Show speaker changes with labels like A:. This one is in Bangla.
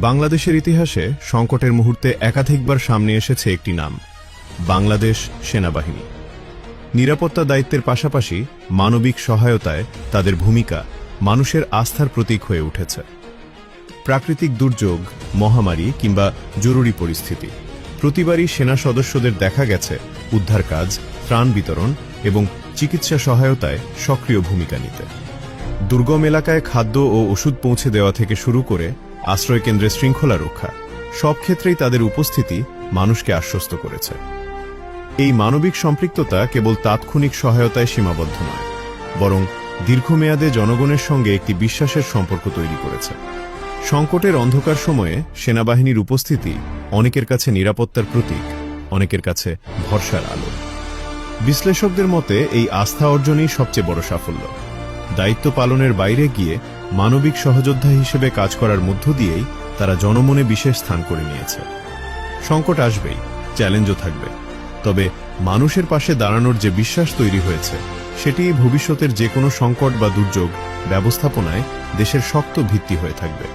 A: বাংলাদেশের ইতিহাসে সংকটের মুহূর্তে একাধিকবার সামনে এসেছে একটি নাম, বাংলাদেশ সেনাবাহিনী। নিরাপত্তা দায়িত্বের পাশাপাশি মানবিক সহায়তায় তাদের ভূমিকা মানুষের আস্থার প্রতীক হয়ে উঠেছে। প্রাকৃতিক দুর্যোগ, মহামারী কিংবা জরুরি পরিস্থিতি, প্রতিবারই সেনা সদস্যদের দেখা গেছে উদ্ধার কাজ, ত্রাণ বিতরণ এবং চিকিৎসা সহায়তায় সক্রিয় ভূমিকা নিতে। দুর্গম এলাকায় খাদ্য ও ওষুধ পৌঁছে দেওয়া থেকে শুরু করে আশ্রয়কেন্দ্রে শৃঙ্খলা রক্ষা, সব ক্ষেত্রেই তাদের উপস্থিতি মানুষকে আশ্বস্ত করেছে। এই মানবিক সম্পৃক্ততা কেবল তাৎক্ষণিক সহায়তায় সীমাবদ্ধ নয়, বরং দীর্ঘমেয়াদে জনগণের সঙ্গে একটি বিশ্বাসের সম্পর্ক তৈরি করেছে। সংকটের অন্ধকার সময়ে সেনাবাহিনীর উপস্থিতি অনেকের কাছে নিরাপত্তার প্রতীক, অনেকের কাছে ভরসার আলো। বিশ্লেষকদের মতে এই আস্থা অর্জনই সবচেয়ে বড় সাফল্য। দায়িত্ব পালনের বাইরে গিয়ে মানবিক সহযোদ্ধা হিসেবে কাজ করার মধ্য দিয়েই তারা জনমনে বিশেষ স্থান করে নিয়েছে। সংকট আসবেই, চ্যালেঞ্জও থাকবে, তবে মানুষের পাশে দাঁড়ানোর যে বিশ্বাস তৈরি হয়েছে সেটি ভবিষ্যতের যে কোনো সংকট বা দুর্যোগ ব্যবস্থাপনায় দেশের শক্ত ভিত্তি হয়ে থাকবে।